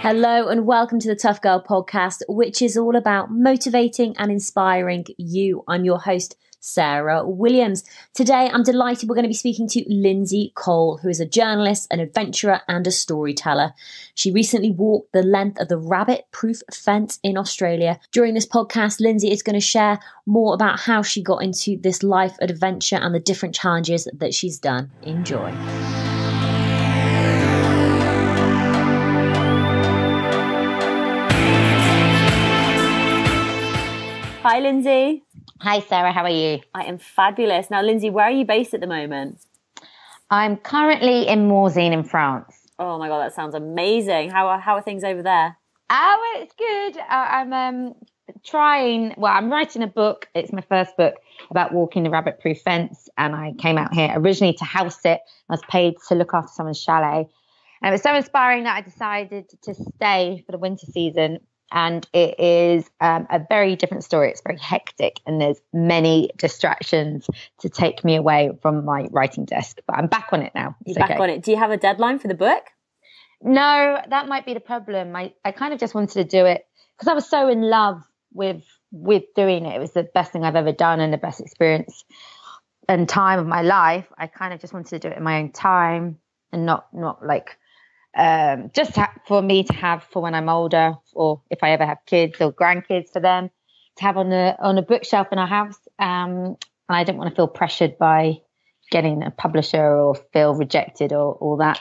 Hello and welcome to the Tough Girl podcast, which is all about motivating and inspiring you. I'm your host, Sarah Williams. Today, I'm delighted we're going to be speaking to Lindsay Cole, who is a journalist, an adventurer, and a storyteller. She recently walked the length of the rabbit-proof fence in Australia. During this podcast, Lindsay is going to share more about how she got into this life adventure and the different challenges that she's done. Enjoy. Hi, Lindsay. Hi, Sarah. How are you? I am fabulous. Now, Lindsay, where are you based at the moment? I'm currently in Morzine in France. Oh my God, that sounds amazing. How are things over there? Oh, it's good. I'm I'm writing a book. It's my first book about walking the rabbit-proof fence. And I came out here originally to house it. I was paid to look after someone's chalet. And it was so inspiring that I decided to stay for the winter season. And it is a very different story. It's very hectic and there's many distractions to take me away from my writing desk. But I'm back on it now. You're back on it. Do you have a deadline for the book? No, that might be the problem. I kind of just wanted to do it because I was so in love with doing it. It was the best thing I've ever done and the best experience and time of my life. I kind of just wanted to do it in my own time and not like... for me to have for when I'm older, or if I ever have kids or grandkids for them to have on a bookshelf in our house. And I didn't want to feel pressured by getting a publisher or feel rejected or all that.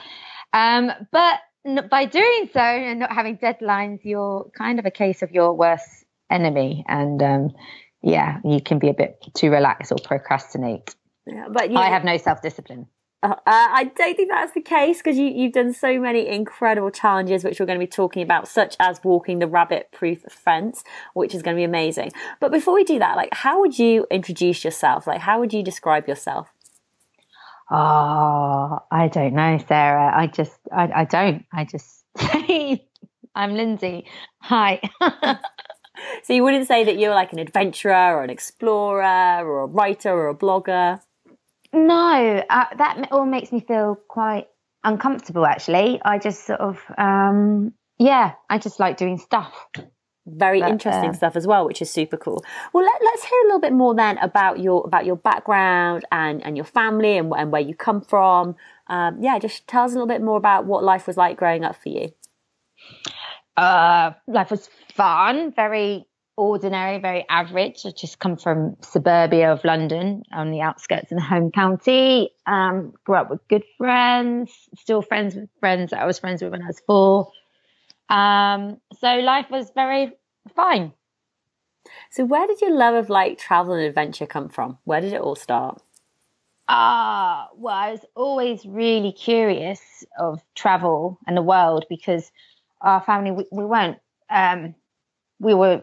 But by doing so and not having deadlines, you're kind of a case of your worst enemy. And you can be a bit too relaxed or procrastinate. Yeah, but I have no self-discipline. I don't think that's the case because you've done so many incredible challenges, which we're going to be talking about, such as walking the rabbit-proof fence, which is going to be amazing. But before we do that, how would you introduce yourself? How would you describe yourself? Oh, I don't know, Sarah. I just say I'm Lindsay. Hi. So you wouldn't say that you're like an adventurer or an explorer or a writer or a blogger? No, that all makes me feel quite uncomfortable, actually. I just sort of, I just like doing stuff. Very interesting stuff as well, which is super cool. Well, let's hear a little bit more then about your background and your family and where you come from. Just tell us a little bit more about what life was like growing up for you. Life was fun, very ordinary, very average. I just come from suburbia of London on the outskirts in the home county. Grew up with good friends, still friends with friends that I was friends with when I was 4. So life was very fine. So where did your love of travel and adventure come from? Where did it all start? I was always really curious of travel and the world because our family, we weren't, we were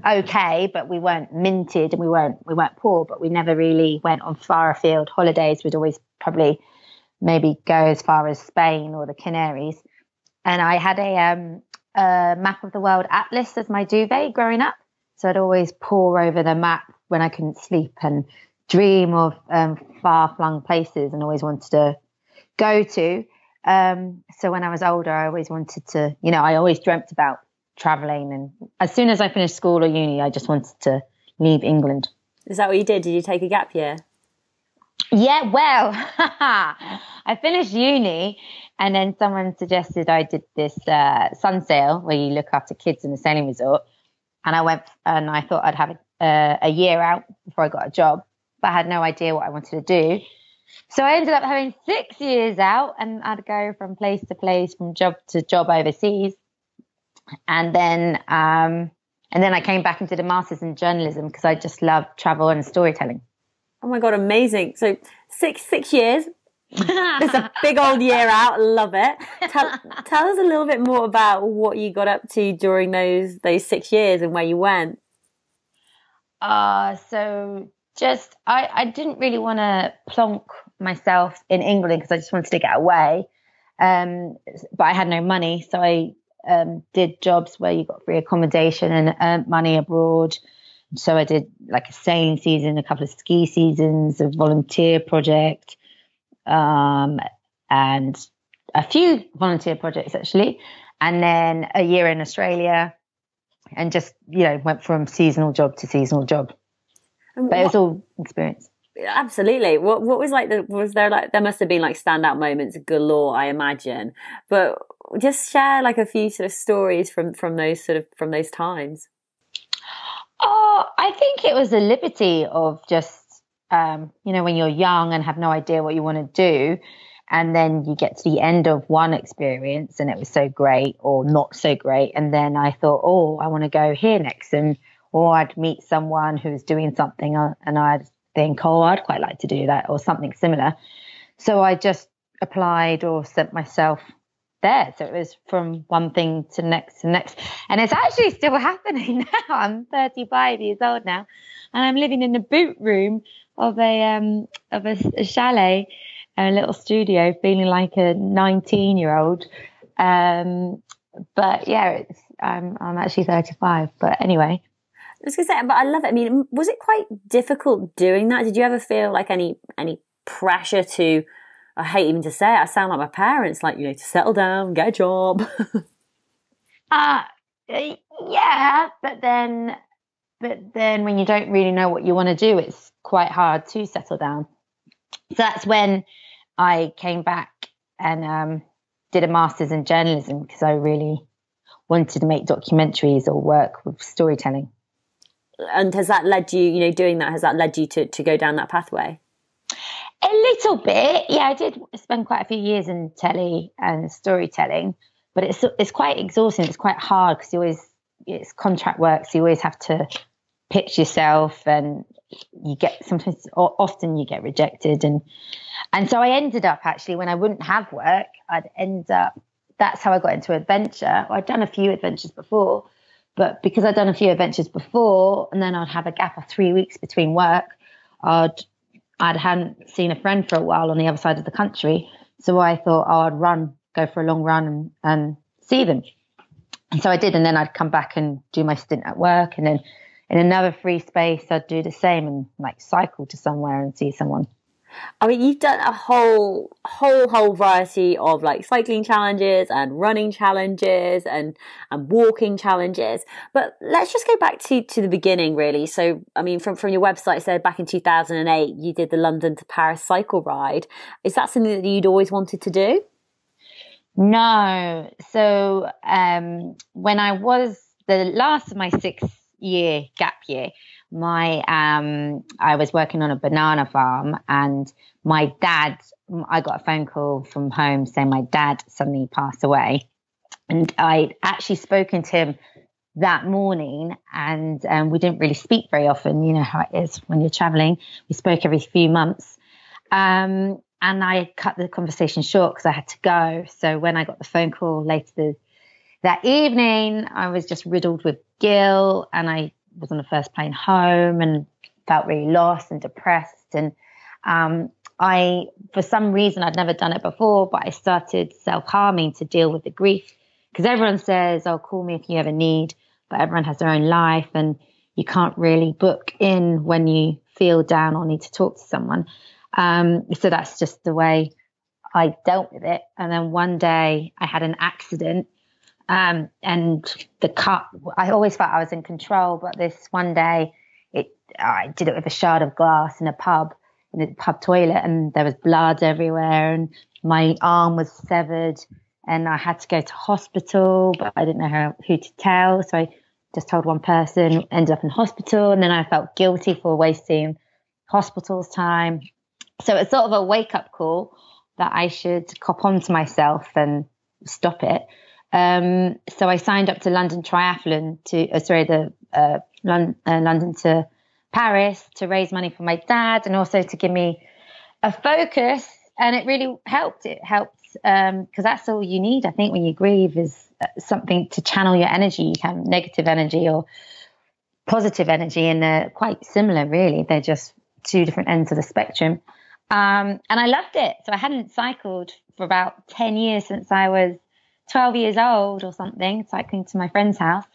okay, but we weren't minted and we weren't poor, but we never really went on far afield holidays. We'd always probably maybe go as far as Spain or the Canaries. And I had a map of the world atlas as my duvet growing up. So I'd always pore over the map when I couldn't sleep and dream of far-flung places and always wanted to go to. So when I was older, I always wanted to, I always dreamt about traveling, and as soon as I finished school or uni, I just wanted to leave England. Is that what you did? Did you take a gap year? Yeah, well, I finished uni and then someone suggested I did this sun sail where you look after kids in a sailing resort, and I went and I thought I'd have a year out before I got a job, but I had no idea what I wanted to do. So I ended up having 6 years out, and I'd go from place to place, from job to job overseas. And then I came back and did a master's in journalism because I just loved travel and storytelling. Oh my God, amazing. So six years. It's a big old year out. Love it. Tell us a little bit more about what you got up to during those 6 years and where you went. So just, I didn't really want to plonk myself in England because I just wanted to get away. But I had no money. So I did jobs where you got free accommodation and earned money abroad. So I did like a sailing season, a couple of ski seasons, a volunteer project, and a few volunteer projects actually. and then a year in Australia, and just, went from seasonal job to seasonal job. But it was all experience. Absolutely. What was like there must have been like standout moments galore, I imagine. But just share like a few sort of stories from those times. Oh, I think it was the liberty of just, when you're young and have no idea what you want to do, and then you get to the end of one experience and it was so great or not so great. And then I thought, oh, I want to go here next. Or I'd meet someone who's doing something and I'd think, oh, I'd quite like to do that or something similar. So I just applied or sent myself there. So it was from one thing to next to next. And it's actually still happening now. I'm 35 years old now, and I'm living in the boot room of a chalet, a little studio, feeling like a 19-year-old. But yeah, I'm actually 35. But anyway. I was going to say, but I love it. I mean, was it quite difficult doing that? Did you ever feel like any pressure to, I hate even to say it, I sound like my parents, like, to settle down, get a job? Yeah, but then when you don't really know what you want to do, it's quite hard to settle down. So that's when I came back and did a master's in journalism, because I really wanted to make documentaries or work with storytelling. And has that led you, doing that, has that led you to go down that pathway? A little bit. Yeah, I did spend quite a few years in telly and storytelling, but it's quite exhausting. It's quite hard because it's contract work, so you always have to pitch yourself, and often you get rejected. And so I ended up, actually, when I wouldn't have work, that's how I got into adventure. I'd done a few adventures before, but because I'd done a few adventures before, and then I'd have a gap of 3 weeks between work, I hadn't seen a friend for a while on the other side of the country. So I thought, I'd go for a long run and see them. And so I did. And then I'd come back and do my stint at work. And then in another free space, I'd do the same and like cycle to somewhere and see someone. I mean, you've done a whole variety of like cycling challenges and running challenges and walking challenges. But let's just go back to the beginning, really. So, I mean, from your website, it said back in 2008, you did the London to Paris cycle ride. Is that something that you'd always wanted to do? No. So when I was the last of my 6-year gap year, I was working on a banana farm, and my dad, I got a phone call from home saying my dad suddenly passed away. And I'd actually spoken to him that morning, and we didn't really speak very often. You know how it is when you're traveling. We spoke every few months. And I cut the conversation short because I had to go. So when I got the phone call later that evening, I was just riddled with guilt, and I was on the first plane home and felt really lost and depressed. And for some reason, I'd never done it before, but I started self-harming to deal with the grief, because everyone says, oh, call me if you ever need, but everyone has their own life, and you can't really book in when you feel down or need to talk to someone. So that's just the way I dealt with it. And then one day I had an accident. And the cut, I always felt I was in control, but this one day I did it with a shard of glass in a pub toilet, and there was blood everywhere, and my arm was severed, and I had to go to hospital, but I didn't know who to tell. So I just told one person, ended up in hospital, and then I felt guilty for wasting hospital's time. So it's sort of a wake up call that I should cop on to myself and stop it. So I signed up to London Triathlon London to Paris to raise money for my dad, and also to give me a focus. And it really helped. It helped because that's all you need, I think, when you grieve, is something to channel your energy. You can have negative energy or positive energy, and they're quite similar, really. They're just two different ends of the spectrum. And I loved it. So I hadn't cycled for about 10 years since I was 12 years old or something, cycling to my friend's house.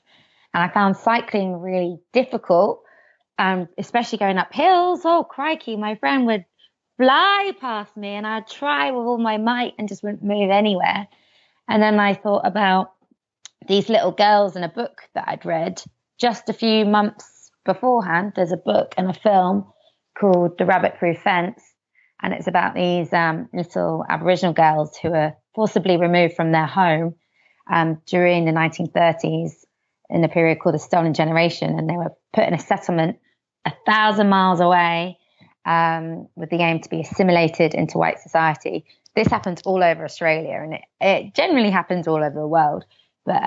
And I found cycling really difficult, especially going up hills. Oh, crikey, my friend would fly past me, and I'd try with all my might and just wouldn't move anywhere. And then I thought about these little girls in a book that I'd read just a few months beforehand. There's a book and a film called The Rabbit-Proof Fence, and it's about these little Aboriginal girls who were forcibly removed from their home during the 1930s in a period called the Stolen Generation, and they were put in a settlement 1,000 miles away with the aim to be assimilated into white society. This happens all over Australia, and it generally happens all over the world. But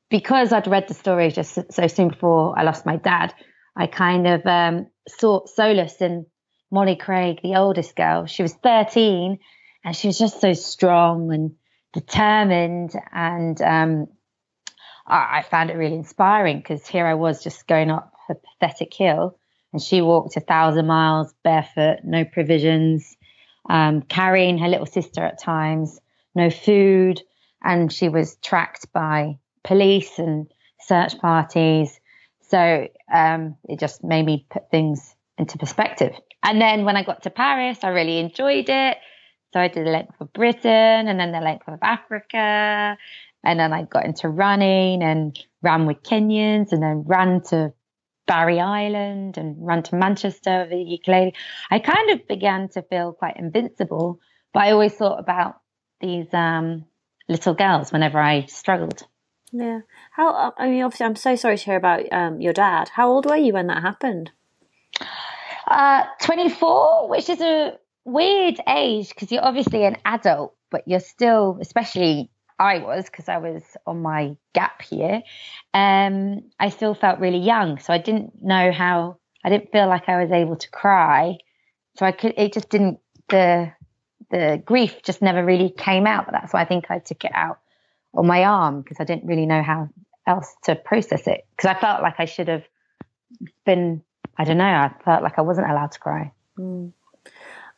because I'd read the story just so soon before I lost my dad, I kind of sought solace in Molly Craig, the oldest girl. She was 13, and she was just so strong and determined. And I found it really inspiring, because here I was just going up a pathetic hill, and she walked 1,000 miles barefoot, no provisions, carrying her little sister at times, no food. And she was tracked by police and search parties. So it just made me put things into perspective. And then when I got to Paris, I really enjoyed it. So I did the length of Britain, and then the length of Africa. And then I got into running and ran with Kenyans, and then ran to Barry Island and ran to Manchester with a ukulele. I kind of began to feel quite invincible, but I always thought about these little girls whenever I struggled. Yeah. I mean, obviously, I'm so sorry to hear about your dad. How old were you when that happened? 24, which is a weird age, because you're obviously an adult, but you're still, especially I was, because I was on my gap year, I still felt really young. So I didn't feel like I was able to cry. So it just didn't, the grief just never really came out. But that's why I think I took it out on my arm, because I didn't really know how else to process it. Because I felt like I should have been, I don't know, I felt like I wasn't allowed to cry. Mm.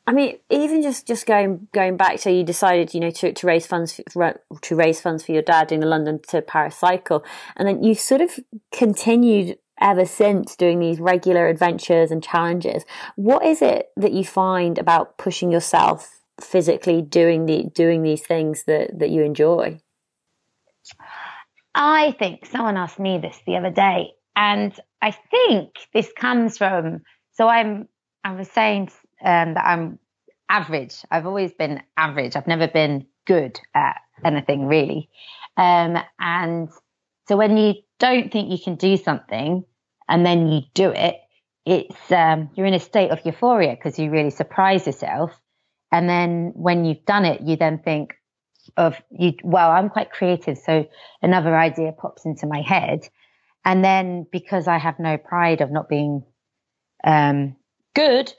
I mean, even just going back, so you decided, to raise funds for your dad doing the London to Paris cycle, and then you've sort of continued ever since doing these regular adventures and challenges. What is it that you find about pushing yourself physically, doing these things that you enjoy? I think someone asked me this the other day, and I think this comes from, I was saying that I'm average. I've always been average. I've never been good at anything really. And so when you don't think you can do something and then you do it, it's you're in a state of euphoria because you really surprise yourself. And then when you've done it, you then think I'm quite creative. So another idea pops into my head. And then because I have no pride of not being good,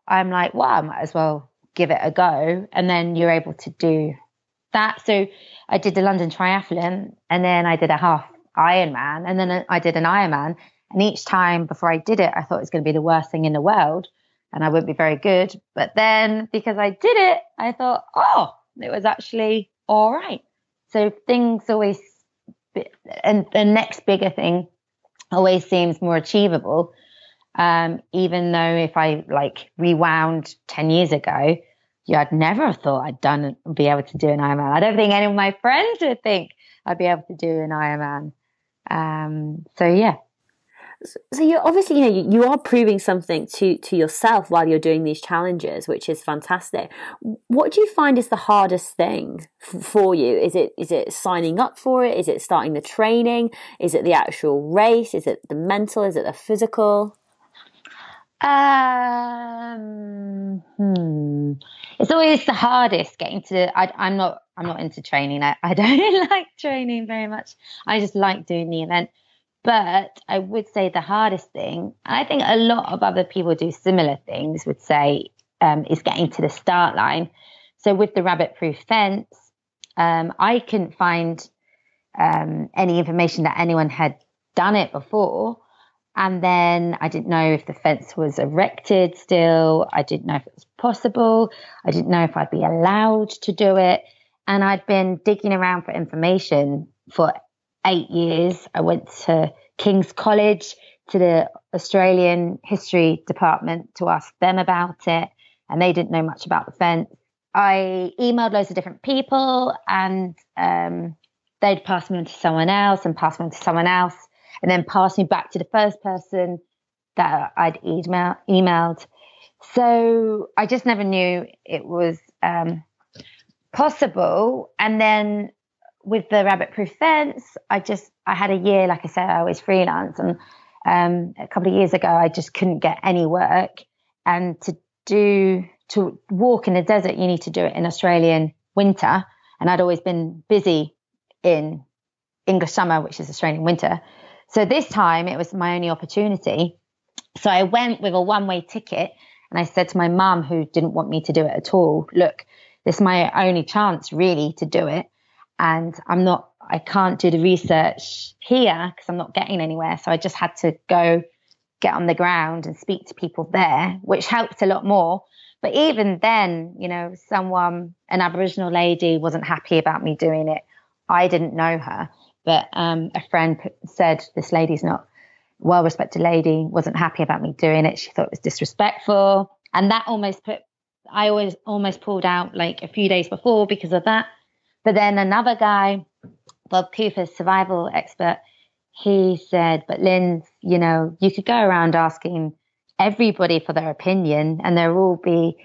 I'm like, well, I might as well give it a go. And then you're able to do that. So I did the London Triathlon, and then I did a half Ironman, and then I did an Ironman. And each time before I did it, I thought it was going to be the worst thing in the world and I wouldn't be very good. But then because I did it, I thought, it was actually all right. So things always, and the next bigger thing always seems more achievable. Even though if I rewound 10 years ago, I'd never have thought I'd be able to do an Ironman. I don't think any of my friends would think I'd be able to do an Ironman. So yeah. So you're obviously, you are proving something to yourself while you're doing these challenges, which is fantastic. What do you find is the hardest thing for you? Is it signing up for it? Is it starting the training? Is it the actual race? Is it the mental? Is it the physical? It's always the hardest getting to. I'm not into training. I don't like training very much. I just like doing the event. But I would say the hardest thing, and I think a lot of other people do similar things, would say is getting to the start line. So with the rabbit-proof fence, I couldn't find any information that anyone had done it before. And then I didn't know if the fence was erected still. I didn't know if it was possible. I didn't know if I'd be allowed to do it. And I'd been digging around for information for 8 years. I went to King's College, to the Australian History Department to ask them about it. And they didn't know much about the fence. I emailed loads of different people, and they'd pass me on to someone else and pass me on to someone else, and then pass me back to the first person that I'd emailed. So I just never knew it was possible. And then with the rabbit proof fence, I had a year, like I said, I was freelance, and a couple of years ago I just couldn't get any work. And to walk in the desert, you need to do it in Australian winter, and I'd always been busy in English summer, which is Australian winter. So this time it was my only opportunity. So I went with a one-way ticket, and I said to my mum, who didn't want me to do it at all, look, this is my only chance really to do it, and I can't do the research here because I'm not getting anywhere. So I just had to go get on the ground and speak to people there, which helped a lot more. But even then, you know, an Aboriginal lady wasn't happy about me doing it. I didn't know her, but a friend said, this lady's not well-respected lady, wasn't happy about me doing it. She thought it was disrespectful. And that I almost pulled out like a few days before because of that. But then another guy, Bob Cooper, survival expert, he said, but Lynn, you know, you could go around asking everybody for their opinion, and they'll all be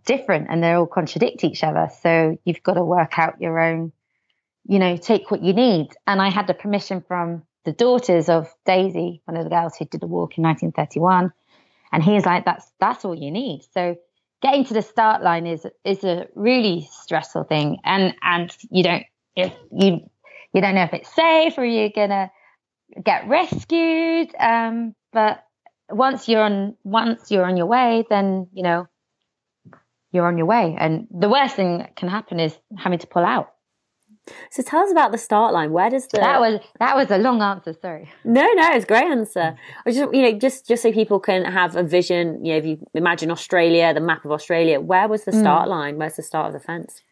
different, and they'll all contradict each other. So you've got to work out your own, you know, take what you need. And I had the permission from the daughters of Daisy, one of the girls who did the walk in 1931. And he's like, that's all you need. So getting to the start line is a really stressful thing. And you don't know if it's safe or you're going to get rescued. But once you're on your way, then, you know, you're on your way. And the worst thing that can happen is having to pull out. So tell us about the start line. Where does that was a long answer, sorry. No, it's a great answer. I just so people can have a vision, you know, if you imagine Australia, the map of Australia, where was the start line? Where's the start of the fence?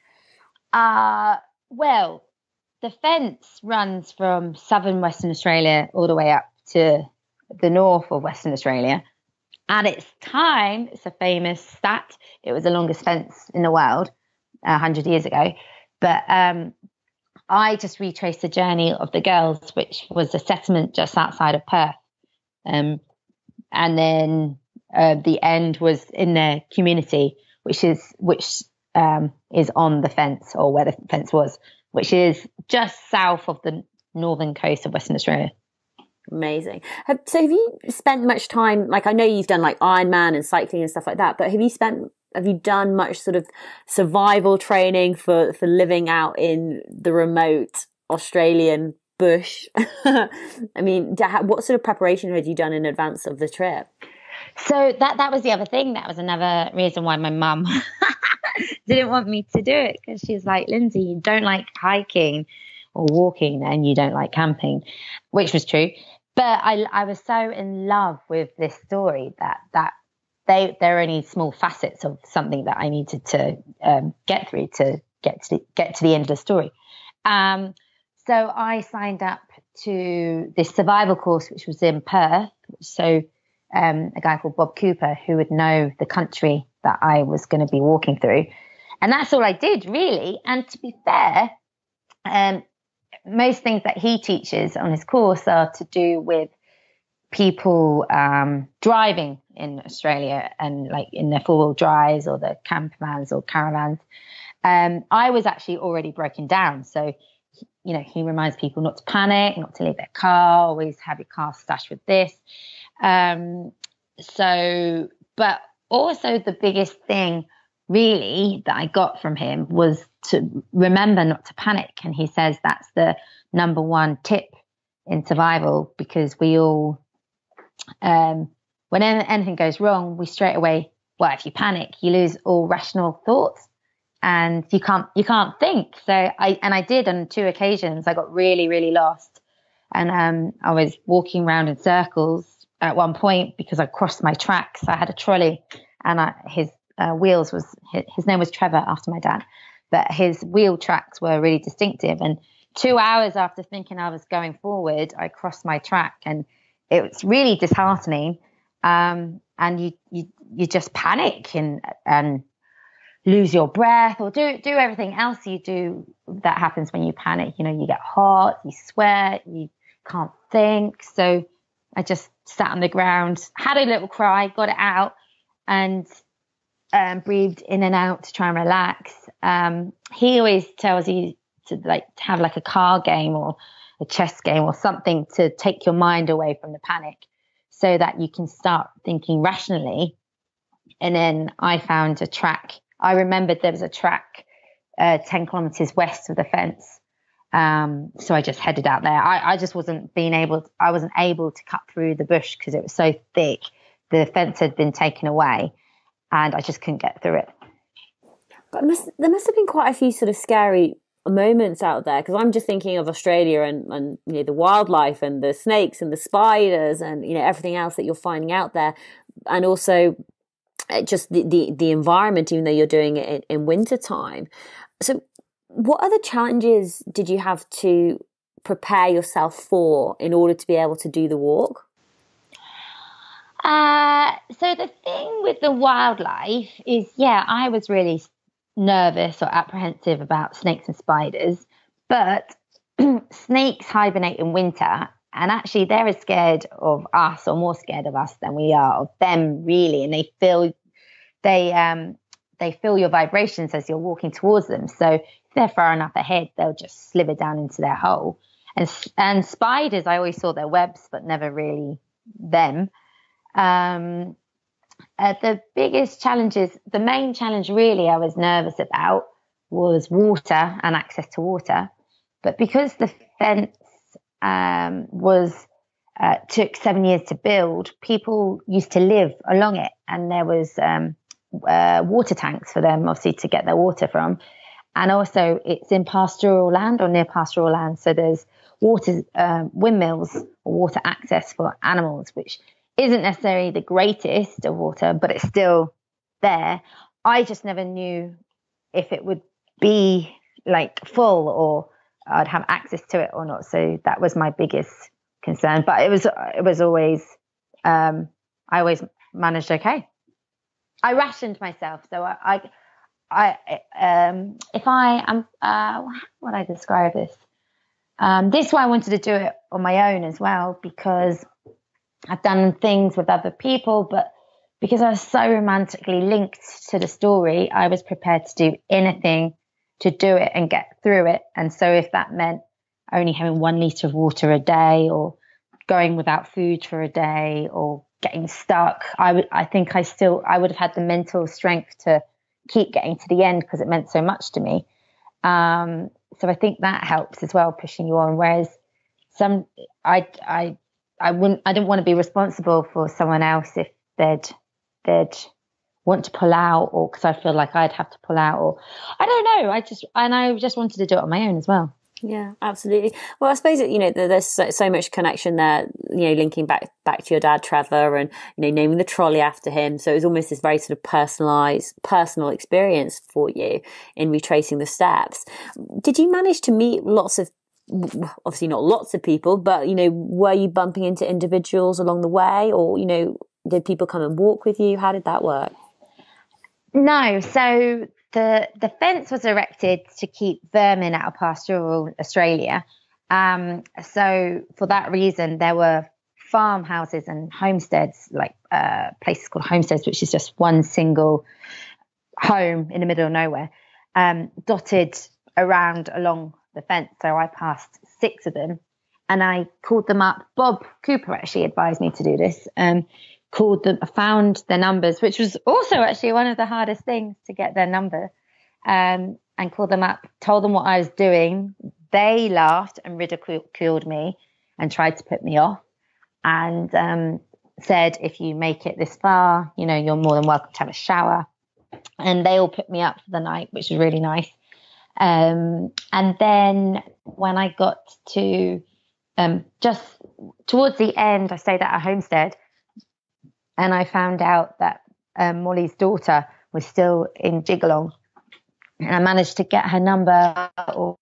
Well, the fence runs from southern Western Australia all the way up to the north of Western Australia. At its time, it's a famous stat, it was the longest fence in the world 100 years ago. But I just retraced the journey of the girls, which was a settlement just outside of Perth. And then the end was in their community, which is on the fence, or where the fence was, which is just south of the northern coast of Western Australia. Amazing. So have you spent much time, like I know you've done like Ironman and cycling and stuff like that, but have you done much sort of survival training for living out in the remote Australian bush? I mean, what sort of preparation had you done in advance of the trip? So that was the other thing. That was another reason why my mum didn't want me to do it, because she's like, Lindsay, you don't like hiking or walking and you don't like camping, which was true. But I was so in love with this story that they're only small facets of something that I needed to get through to get to the end of the story. So I signed up to this survival course, which was in Perth. So a guy called Bob Cooper, who would know the country that I was going to be walking through. And that's all I did, really. And to be fair, most things that he teaches on his course are to do with people driving in Australia, and like in their four-wheel drives or the camper vans or caravans. I was actually already broken down. So, you know, he reminds people not to panic, not to leave their car, always have your car stashed with this. But also the biggest thing really that I got from him was to remember not to panic. And he says that's the number one tip in survival, because we all, when anything goes wrong, we straight away, well, if you panic, you lose all rational thoughts and you can't think. So I did on 2 occasions. I got really, really lost. And I was walking around in circles at one point because I crossed my tracks. I had a trolley, and his wheels his name was Trevor, after my dad, but his wheel tracks were really distinctive. And 2 hours after thinking I was going forward, I crossed my track, and it was really disheartening. And you just panic, and lose your breath or do everything else you do that happens when you panic. You know, you get hot, you sweat, you can't think. So I just sat on the ground, had a little cry, got it out, and breathed in and out to try and relax. He always tells you to have like a card game or a chess game or something to take your mind away from the panic so that you can start thinking rationally. And then I found a track. I remembered there was a track 10 kilometers west of the fence. So I just headed out there. I just wasn't able to cut through the bush because it was so thick. The fence had been taken away and I just couldn't get through it. But there must have been quite a few sort of scary moments out there, because I'm just thinking of Australia and you know, the wildlife and the snakes and the spiders and, you know, everything else that you're finding out there. And also just the environment, even though you're doing it in winter time. So what other challenges did you have to prepare yourself for in order to be able to do the walk? So the thing with the wildlife is, I was really nervous or apprehensive about snakes and spiders, but snakes hibernate in winter, and actually they're as scared of us or more scared of us than we are of them, really. And they feel your vibrations as you're walking towards them. So if they're far enough ahead, they'll just slither down into their hole. And spiders, I always saw their webs, but never really them. The biggest challenges, the main challenge really I was nervous about was water and access to water. But because the fence took 7 years to build, people used to live along it, and there was water tanks for them, obviously, to get their water from. And also it's in pastoral land or near pastoral land. So there's water, windmills or water access for animals, which isn't necessarily the greatest of water, but it's still there. I just never knew if it would be like full or I'd have access to it or not. So that was my biggest concern, but it was always, I always managed okay. I rationed myself. So if I am, how would I describe this? This is why I wanted to do it on my own as well, because I've done things with other people, but because I was so romantically linked to the story, I was prepared to do anything to do it and get through it. And so if that meant only having 1 liter of water a day or going without food for a day or getting stuck, I would have had the mental strength to keep getting to the end because it meant so much to me. So I think that helps as well, pushing you on. Whereas I didn't want to be responsible for someone else if they'd want to pull out, or because I feel like I'd have to pull out, or I don't know. I just wanted to do it on my own as well. Yeah, absolutely. Well, I suppose you know there's so much connection there. You know, linking back to your dad, Trevor, and you know naming the trolley after him. So it was almost this very sort of personal experience for you in retracing the steps. Did you manage to meet obviously not lots of people, but you know, were you bumping into individuals along the way, or you know, did people come and walk with you? How did that work? No, so the fence was erected to keep vermin out of pastoral Australia. So for that reason, there were farmhouses and homesteads, like places called homesteads, which is just one single home in the middle of nowhere, dotted around along the fence. So I passed 6 of them and I called them up. Bob Cooper actually advised me to do this. Called them, found their numbers, which was also actually one of the hardest things, to get their number, and called them up, told them what I was doing. They laughed and ridiculed me and tried to put me off, and said, if you make it this far, you know, you're more than welcome to have a shower. And they all put me up for the night, which was really nice. And then when I got to just towards the end, I stayed at a homestead, and I found out that Molly's daughter was still in Jigalong, and I managed to get her number or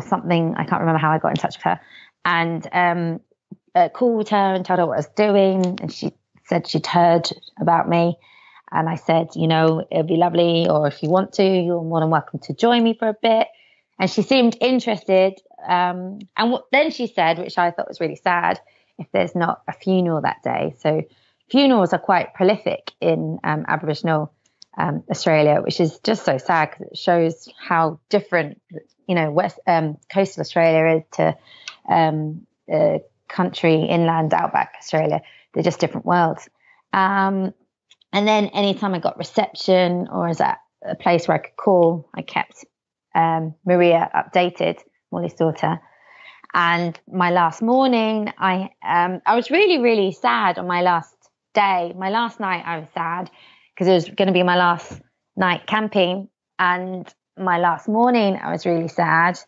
something. I can't remember how I got in touch with her, and called her and told her what I was doing, and she said she'd heard about me. And I said, it'd be lovely, or if you want to, you're more than welcome to join me for a bit. And she seemed interested. Then she said, which I thought was really sad, if there's not a funeral that day. So funerals are quite prolific in Aboriginal Australia, which is just so sad because it shows how different, West coastal Australia is to country, inland, outback Australia. They're just different worlds. And then anytime I got reception or was at a place where I could call, I kept Maria updated, Molly's daughter. And my last morning, I was really, really sad on my last day. My last night, I was sad because it was going to be my last night camping. And my last morning, I was really sad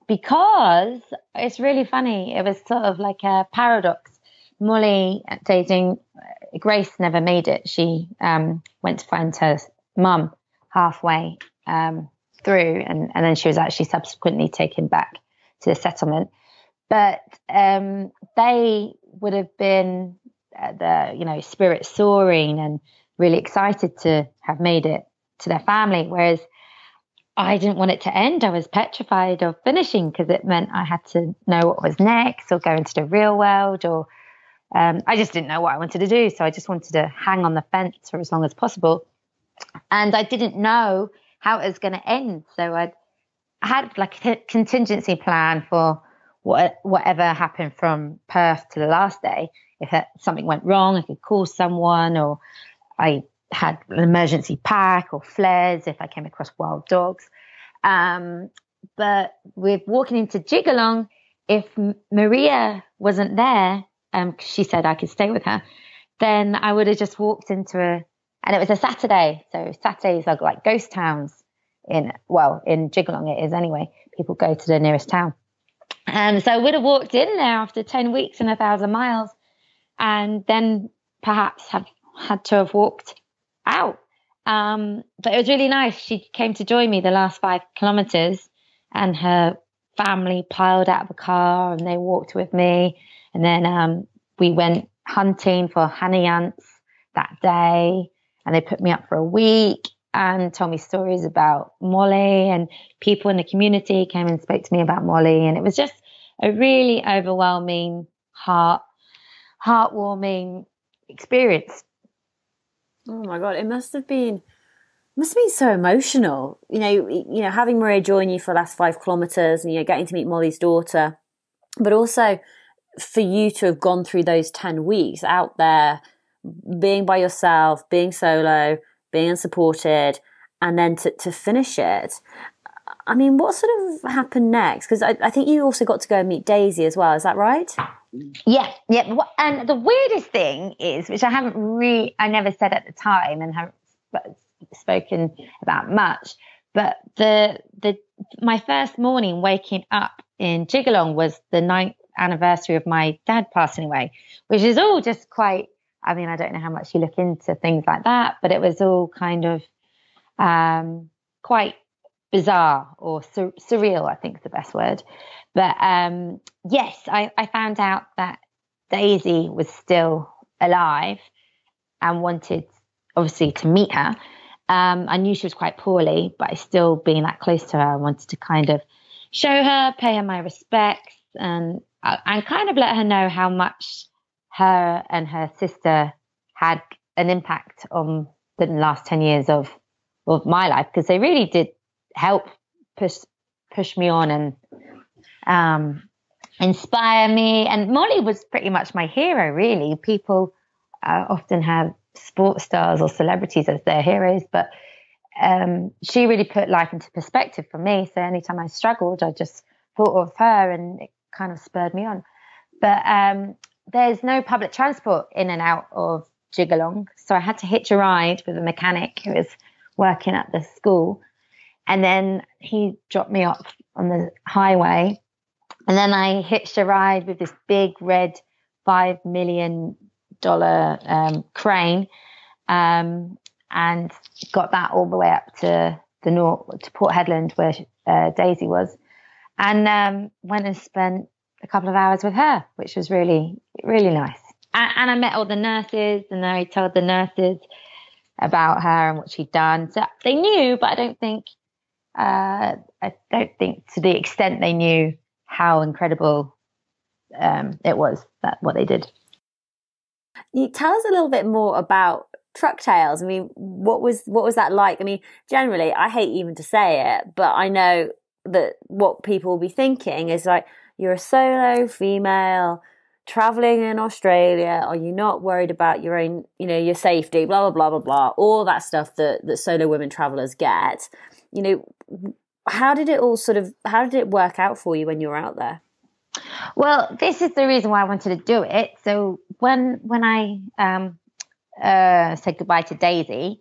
because it's really funny. It was sort of like a paradox. Molly, dating Grace, never made it. She went to find her mum halfway through, and then she was actually subsequently taken back to the settlement. But they would have been the spirit soaring and really excited to have made it to their family, whereas I didn't want it to end. I was petrified of finishing because it meant I had to know what was next or go into the real world, or I just didn't know what I wanted to do. So I just wanted to hang on the fence for as long as possible. And I didn't know how it was going to end. So I had like a contingency plan for whatever happened from Perth to the last day. If something went wrong, I could call someone, or I had an emergency pack or flares if I came across wild dogs. But with walking into Jigalong, if Maria wasn't there, she said I could stay with her, then I would have just walked into and it was a Saturday. So Saturdays are like ghost towns in Jigalong it is anyway. People go to the nearest town. So I would have walked in there after 10 weeks and 1,000 miles, and then perhaps have had to have walked out. But it was really nice. She came to join me the last 5 kilometers, and her family piled out of the car and they walked with me. And then we went hunting for honey ants that day, and they put me up for a week and told me stories about Molly, and people in the community came and spoke to me about Molly. And it was just a really overwhelming, heartwarming experience. Oh my God, it must have been so emotional. Having Maria join you for the last 5 kilometers and getting to meet Molly's daughter, but also for you to have gone through those 10 weeks out there, being by yourself, being solo, being unsupported, and then to finish it. I mean, what sort of happened next? Because I think you also got to go and meet Daisy as well. Is that right? Yeah. And the weirdest thing is, which I never said at the time and haven't spoken about much, but my first morning waking up in Jigalong was the 9th anniversary of my dad passing away, which is all just quite, I don't know how much you look into things like that, but it was all kind of quite bizarre or surreal, I think is the best word. But yes, I found out that Daisy was still alive and wanted, obviously, to meet her. I knew she was quite poorly, but I still, being that close to her, I wanted to kind of show her, pay her my respects, and kind of let her know how much her and her sister had an impact on the last 10 years of my life, because they really did help push me on and inspire me. And Molly was pretty much my hero, really. People often have sports stars or celebrities as their heroes, but she really put life into perspective for me. So anytime I struggled, I just thought of her, and it kind of spurred me on. But there's no public transport in and out of Jigalong, so I had to hitch a ride with a mechanic who was working at the school, and then he dropped me off on the highway, and then I hitched a ride with this big red $5 million crane, and got that all the way up to the north, to Port Hedland, where Daisy was, and went and spent a couple of hours with her, which was really, really nice. And I met all the nurses, and I told the nurses about her and what she'd done. So they knew, but I don't think to the extent they knew how incredible it was that what they did. You tell us a little bit more about Truck Tales. I mean, what was that like? I mean, generally, I hate even to say it, but I know that what people will be thinking is like, you're a solo female traveling in Australia. Are you not worried about your own, your safety? Blah blah blah blah blah. All that stuff that solo women travelers get. How did it work out for you when you were out there? Well, this is the reason why I wanted to do it. So when I said goodbye to Daisy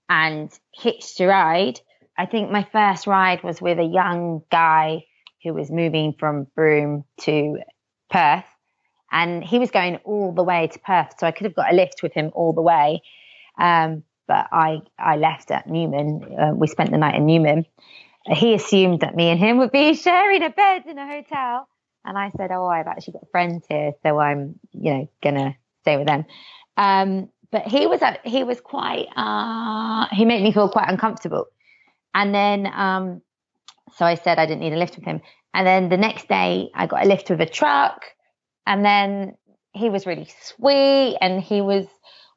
and hitched a ride, I think my first ride was with a young guy who was moving from Broome to Perth, and he was going all the way to Perth, so I could have got a lift with him all the way. But I left at Newman. We spent the night in Newman. He assumed that me and him would be sharing a bed in a hotel. And I said, I've actually got friends here, so I'm, gonna stay with them. But he was quite, he made me feel quite uncomfortable. And then, so I said I didn't need a lift with him. And then the next day I got a lift with a truck, and then he was really sweet, and he was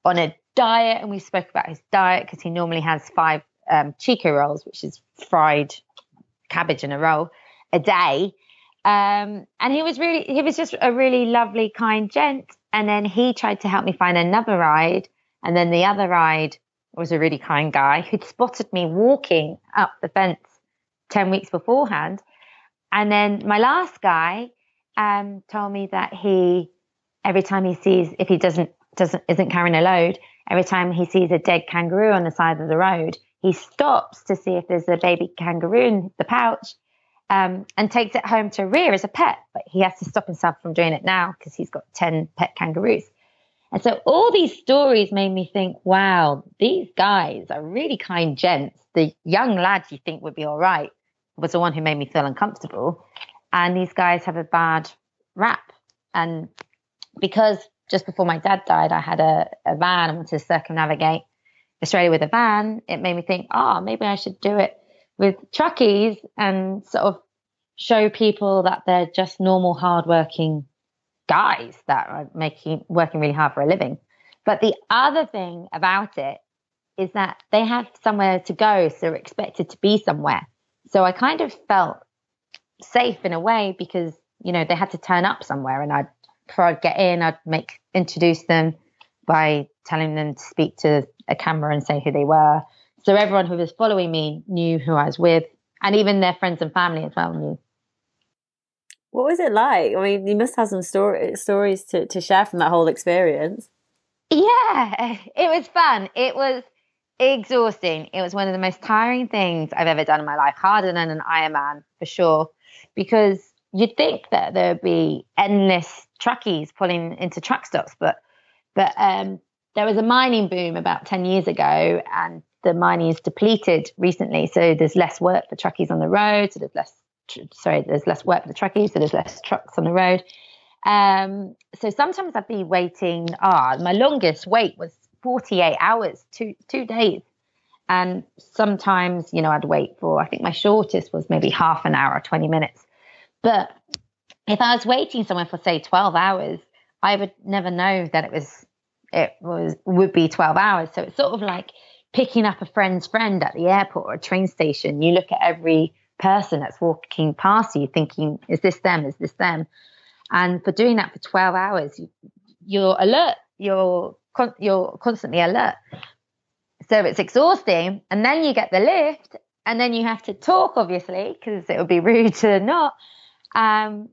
on a diet, and we spoke about his diet because he normally has 5 Chico rolls, which is fried cabbage in a roll, a day. And he was just a really lovely, kind gent. And then he tried to help me find another ride. And then the other ride was a really kind guy who'd spotted me walking up the fence 10 weeks beforehand. And then my last guy told me that every time he sees, if he isn't carrying a load, every time he sees a dead kangaroo on the side of the road, he stops to see if there's a baby kangaroo in the pouch. And takes it home to rear as a pet, but he has to stop himself from doing it now because he's got 10 pet kangaroos. And so all these stories made me think, wow, these guys are really kind gents. The young lad you think would be all right was the one who made me feel uncomfortable. And these guys have a bad rap. And because just before my dad died, I had a van and wanted to circumnavigate Australia with a van, it made me think, maybe I should do it with truckies and sort of show people that they're just normal, hardworking guys that are working really hard for a living. But the other thing about it is that they have somewhere to go, so they're expected to be somewhere. So I kind of felt safe in a way because, they had to turn up somewhere, and before I'd get in, I'd introduce them by telling them to speak to a camera and say who they were. So everyone who was following me knew who I was with, and even their friends and family as well knew. What was it like? I mean, you must have some stories to share from that whole experience. Yeah, it was fun. It was exhausting. It was one of the most tiring things I've ever done in my life, harder than an Ironman for sure, because you'd think that there'd be endless truckies pulling into truck stops, but there was a mining boom about 10 years ago, and the mining is depleted recently, so there's less work for truckies on the road. So there's less work for the truckies, so there's less trucks on the road. So sometimes I'd be waiting. My longest wait was 48 hours, two days, and sometimes I'd wait for. I think my shortest was maybe half an hour or 20 minutes. But if I was waiting somewhere for say 12 hours, I would never know that it would be 12 hours. So it's sort of like picking up a friend's friend at the airport or a train station. You look at every person that's walking past you thinking, is this them? Is this them? And for doing that for 12 hours, you're alert. You're constantly alert. So it's exhausting. And then you get the lift, and then you have to talk, obviously, because it would be rude to not,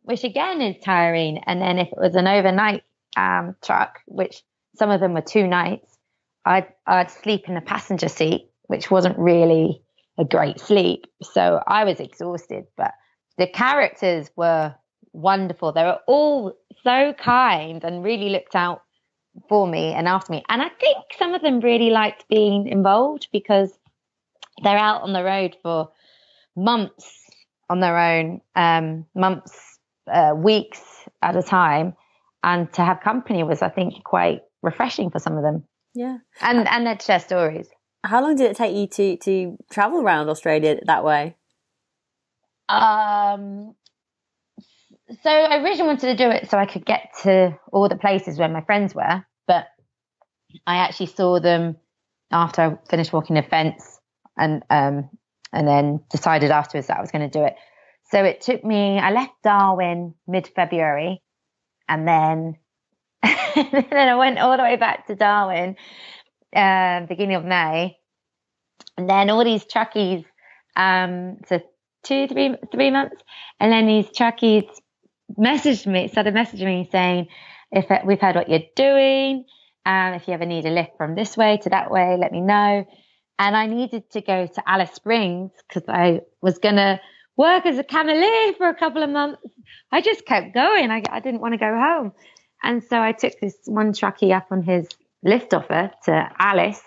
which again is tiring. And then if it was an overnight truck, which some of them were 2 nights, I'd sleep in the passenger seat, which wasn't really a great sleep. So I was exhausted, but the characters were wonderful. They were all so kind and really looked out for me and after me. And I think some of them really liked being involved because they're out on the road for months on their own, weeks at a time. And to have company was, I think, quite refreshing for some of them. Yeah. And they'd share stories. How long did it take you to travel around Australia that way? So I originally wanted to do it so I could get to all the places where my friends were, but I actually saw them after I finished walking the fence, and then decided afterwards that I was going to do it. So it took me, I left Darwin mid-February, and then then I went all the way back to Darwin beginning of May, and then all these truckies, so 3 months, and then these truckies started messaging me saying, if we've heard what you're doing, if you ever need a lift from this way to that way, let me know. And I needed to go to Alice Springs because I was going to work as a cameleer for a couple of months. I just kept going. I didn't want to go home. And so I took this one truckie up on his lift offer to Alice.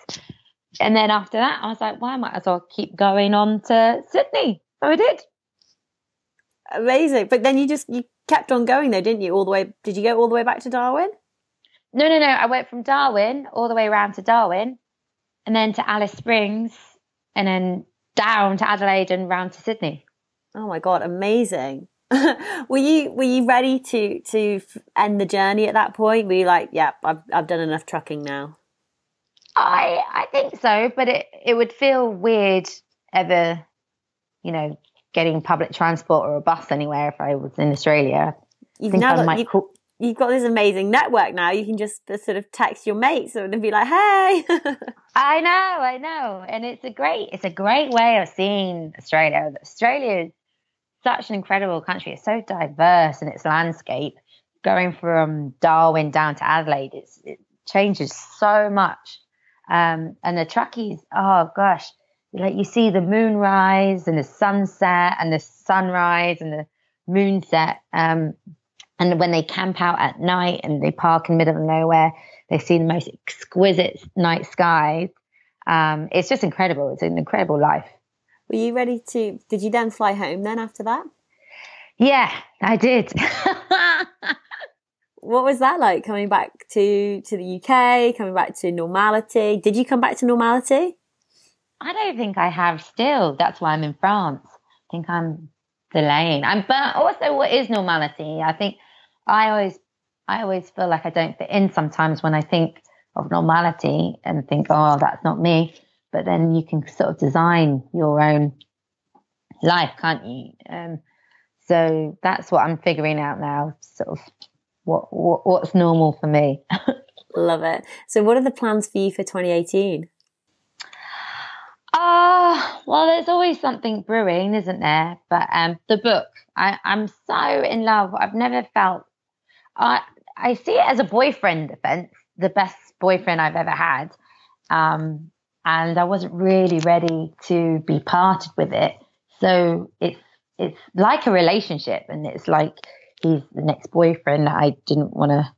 And then after that, I was like, well, I might as well keep going on to Sydney. So I did. Amazing. But then you kept on going though, didn't you? All the way. Did you go all the way back to Darwin? No. I went from Darwin all the way around to Darwin, and then to Alice Springs, and then down to Adelaide and round to Sydney. Oh my God, amazing. Were you ready to end the journey at that point? Were you like, yeah, I've done enough trucking now? I think so, but it would feel weird ever, getting public transport or a bus anywhere if I was in Australia. You've got this amazing network now. You can just sort of text your mates and be like, hey. I know. And it's a great way of seeing Australia. Australia is such an incredible country. It's so diverse in its landscape. Going from Darwin down to Adelaide, it changes so much. And the truckies, oh gosh, like you see the moonrise and the sunset and the sunrise and the moonset. And when they camp out at night and they park in the middle of nowhere, they see the most exquisite night skies. It's just incredible. It's an incredible life. Were you ready did you then fly home then after that? Yeah, I did. What was that like, coming back to the UK, coming back to normality? Did you come back to normality? I don't think I have still. That's why I'm in France. I think I'm delaying. But also, what is normality? I think I always feel like I don't fit in sometimes when I think of normality and think, oh, that's not me. But then you can sort of design your own life, can't you? So that's what I'm figuring out now, sort of what's normal for me. Love it. So what are the plans for you for 2018? Well, there's always something brewing, isn't there? But the book, I'm so in love. I've never felt, I see it as a boyfriend offense, the best boyfriend I've ever had. And I wasn't really ready to be parted with it. So it's like a relationship, and it's like he's the next boyfriend that I didn't want to,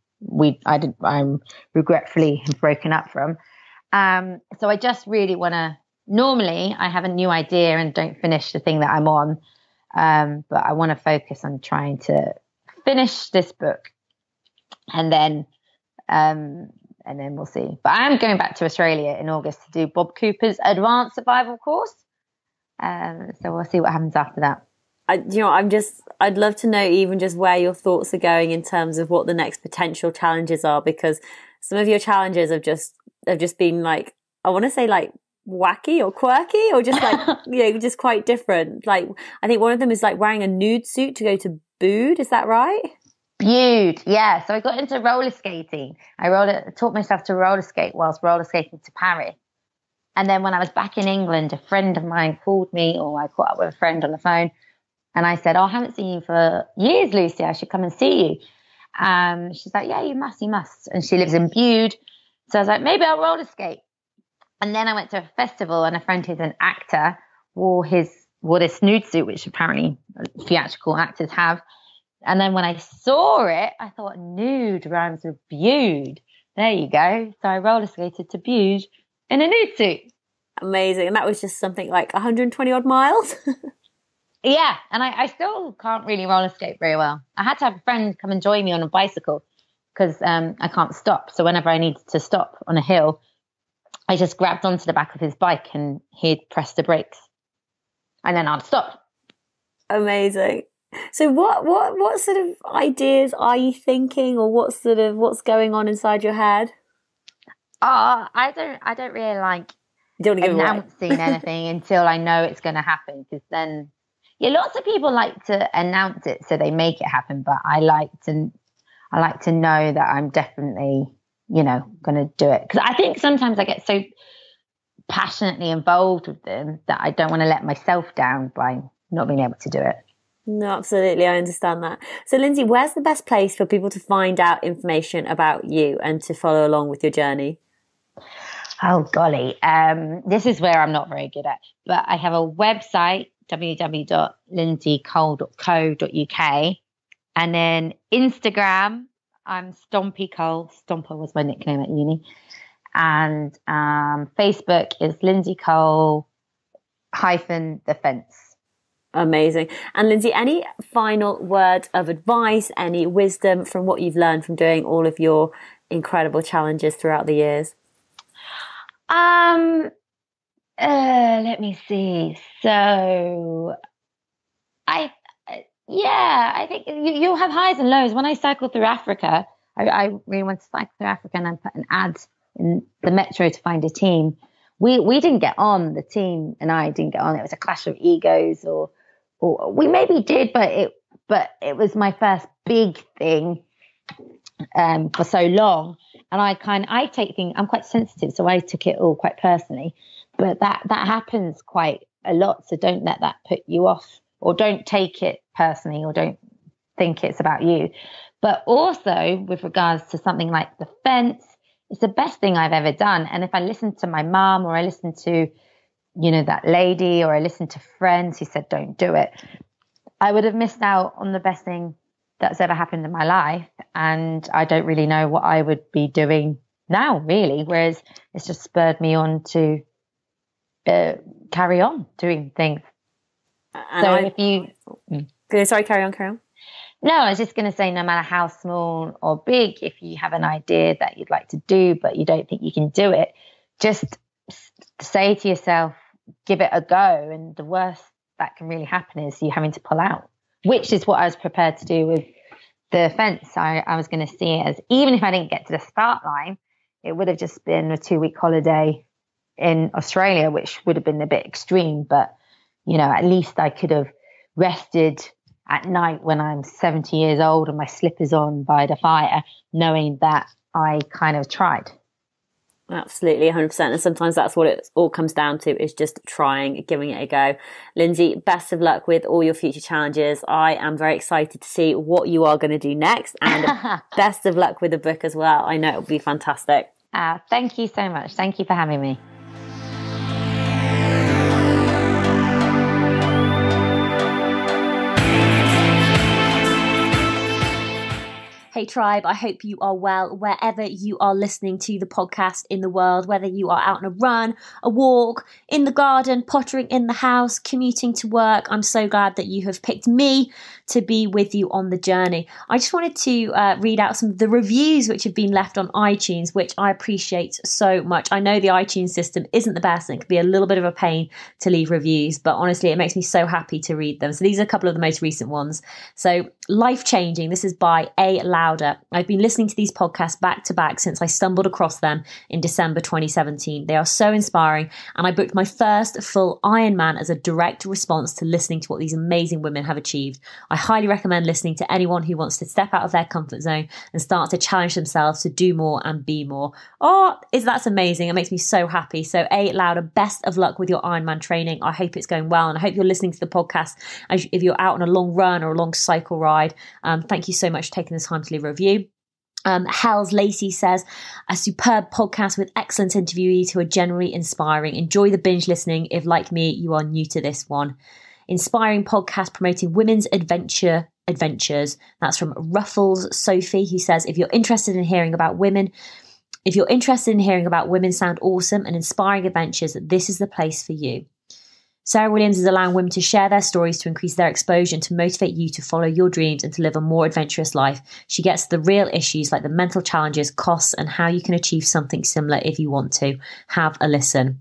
I'm regretfully broken up from. So I just really want to, normally I have a new idea and don't finish the thing that I'm on. But I want to focus on trying to finish this book, and then we'll see. But I am going back to Australia in August to do Bob Cooper's advanced survival course. So we'll see what happens after that. I'd love to know even just where your thoughts are going in terms of what the next potential challenges are, because some of your challenges have just been like, I want to say like wacky or quirky, or just like, just quite different. Like, I think one of them is like wearing a nude suit to go to Bude. Is that right? Bude, yeah. So I got into roller skating. I taught myself to roller skate whilst roller skating to Paris. And then when I was back in England, a friend of mine called me, or I caught up with a friend on the phone, and I said, oh, I haven't seen you for years, Lucy. I should come and see you. She's like, yeah, you must. And she lives in Bude. So I was like, maybe I'll roller skate. And then I went to a festival, and a friend who's an actor wore this nude suit, which apparently theatrical actors have. And then when I saw it, I thought nude rhymes with Bude. There you go. So I roller skated to Bude in a nude suit. Amazing. And that was just something like 120 odd miles. Yeah. And I still can't really roller skate very well. I had to have a friend come and join me on a bicycle because I can't stop. So whenever I needed to stop on a hill, I just grabbed onto the back of his bike and he'd press the brakes and then I'd stop. Amazing. So what sort of ideas are you thinking, or what's going on inside your head? I don't really like announcing anything until I know it's going to happen, because then lots of people like to announce it so they make it happen, but I like to know that I'm definitely going to do it, because I think sometimes I get so passionately involved with them that I don't want to let myself down by not being able to do it. No, absolutely. I understand that. So, Lindsay, where's the best place for people to find out information about you and to follow along with your journey? Oh, golly. This is where I'm not very good at, but I have a website, www.lindsaycole.co.uk. And then Instagram, I'm Stompy Cole. Stomper was my nickname at uni. And Facebook is Lindsay Cole -the fence. Amazing. And Lindsay, any final word of advice, any wisdom from what you've learned from doing all of your incredible challenges throughout the years? Let me see. So I think you'll have highs and lows. When I cycled through Africa, I really wanted to cycle through Africa, and I put an ad in the metro to find a team. We didn't get on, the team and I didn't get on. It was a clash of egos, or we maybe did, but it was my first big thing for so long. And I take things, I'm quite sensitive, so I took it all quite personally. But that happens quite a lot, so don't let that put you off, or don't take it personally, or don't think it's about you. But also with regards to something like the fence, it's the best thing I've ever done. And if I listened to my mum, or I listened to, that lady, or I listened to friends who said, don't do it, I would have missed out on the best thing that's ever happened in my life. And I don't really know what I would be doing now, really. Whereas it's just spurred me on to carry on doing things. And sorry, carry on. No, I was just going to say, no matter how small or big, if you have an idea that you'd like to do, but you don't think you can do it, just say to yourself, give it a go. And the worst that can really happen is you having to pull out, which is what I was prepared to do with the fence. I was going to see it as, even if I didn't get to the start line, it would have just been a 2-week holiday in Australia, which would have been a bit extreme. But, at least I could have rested at night when I'm 70 years old and my slippers on by the fire, knowing that I kind of tried. Absolutely, 100%. And sometimes that's what it all comes down to, is just trying, giving it a go. Lindsay, best of luck with all your future challenges. I am very excited to see what you are going to do next, and best of luck with the book as well. I know it'll be fantastic. Thank you so much. Thank you for having me. Hey tribe, I hope you are well wherever you are listening to the podcast in the world, whether you are out on a run, a walk, in the garden, pottering in the house, commuting to work. I'm so glad that you have picked me to be with you on the journey. I just wanted to read out some of the reviews which have been left on iTunes, which I appreciate so much. I know the iTunes system isn't the best, and it can be a little bit of a pain to leave reviews, but honestly, it makes me so happy to read them. So these are a couple of the most recent ones. So life-changing, this is by A. Louder. I've been listening to these podcasts back to back since I stumbled across them in December 2017. They are so inspiring, and I booked my first full Ironman as a direct response to listening to what these amazing women have achieved. I highly recommend listening to anyone who wants to step out of their comfort zone and start to challenge themselves to do more and be more. Oh, that's amazing. It makes me so happy. So A. Louder, best of luck with your Ironman training. I hope it's going well, and I hope you're listening to the podcast if you're out on a long run or a long cycle ride. Thank you so much for taking the time to leave a review. Hell's Lacey says, a superb podcast with excellent interviewees who are generally inspiring. Enjoy the binge listening if, like me, you are new to this one. Inspiring podcast promoting women's adventures. That's from Ruffles Sophie, who says, if you're interested in hearing about women sound awesome and inspiring adventures, this is the place for you. Sarah Williams is allowing women to share their stories to increase their exposure and to motivate you to follow your dreams and to live a more adventurous life. She gets the real issues like the mental challenges, costs, and how you can achieve something similar if you want to. Have a listen.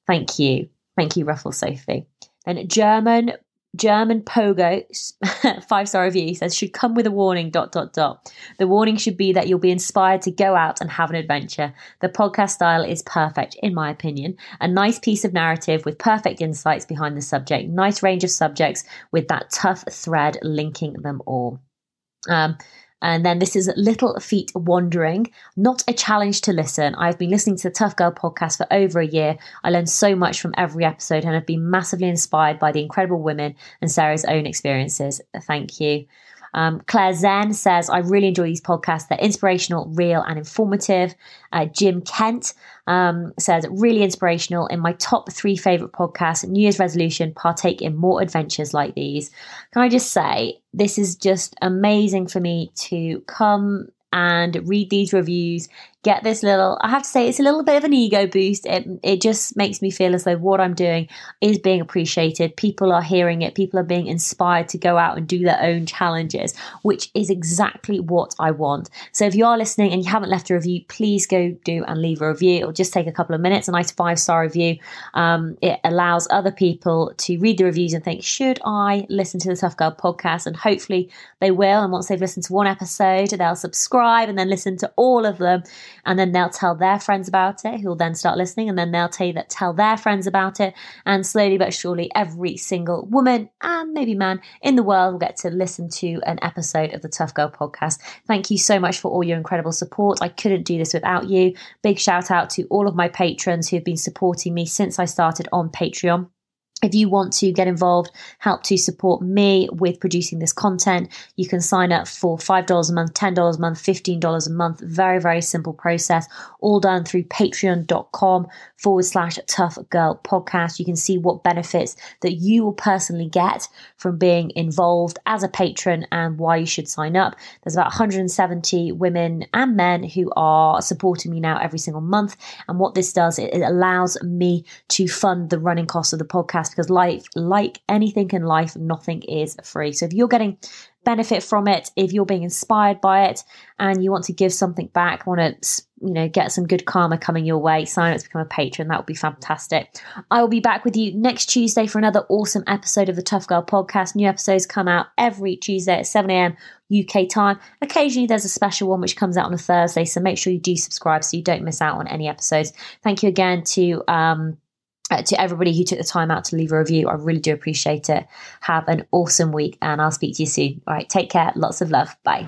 Thank you. Thank you, Ruffle Sophie. And German Pogo, 5-star review, says, should come with a warning, ... The warning should be that you'll be inspired to go out and have an adventure. The podcast style is perfect, in my opinion. A nice piece of narrative with perfect insights behind the subject. Nice range of subjects with that tough thread linking them all. And then this is Little Feet Wandering, not a challenge to listen. I've been listening to the Tough Girl podcast for over a year. I learned so much from every episode and have been massively inspired by the incredible women and Sarah's own experiences. Thank you. Claire Zen says, I really enjoy these podcasts. They're inspirational, real and informative. Jim Kent says, really inspirational. In my top 3 favorite podcasts, New Year's resolution, partake in more adventures like these. Can I just say, this is just amazing for me to come and read these reviews, get this little, I have to say, it's a little bit of an ego boost. It just makes me feel as though what I'm doing is being appreciated. People are hearing it. People are being inspired to go out and do their own challenges, which is exactly what I want. So if you are listening and you haven't left a review, please go do and leave a review. It'll just take a couple of minutes, a nice 5-star review. It allows other people to read the reviews and think, should I listen to the Tough Girl podcast? And hopefully they will. And once they've listened to one episode, they'll subscribe and then listen to all of them. And then they'll tell their friends about it, who will then start listening. And then they'll tell their friends about it. And slowly but surely, every single woman and maybe man in the world will get to listen to an episode of the Tough Girl podcast. Thank you so much for all your incredible support. I couldn't do this without you. Big shout out to all of my patrons who have been supporting me since I started on Patreon. If you want to get involved, help to support me with producing this content, you can sign up for $5 a month, $10 a month, $15 a month. Very, very simple process, all done through patreon.com/Tough Girl Podcast. You can see what benefits that you will personally get from being involved as a patron and why you should sign up. There's about 170 women and men who are supporting me now every single month. And what this does, it allows me to fund the running costs of the podcast, because life, like anything in life, nothing is free. So if you're getting benefit from it, if you're being inspired by it and you want to give something back, want to, get some good karma coming your way, sign up to become a patron. That would be fantastic. I will be back with you next Tuesday for another awesome episode of the Tough Girl podcast. New episodes come out every Tuesday at 7 a.m. UK time. Occasionally there's a special one which comes out on a Thursday, so make sure you do subscribe so you don't miss out on any episodes. Thank you again to everybody who took the time out to leave a review. I really do appreciate it. Have an awesome week and I'll speak to you soon. All right, take care. Lots of love. Bye.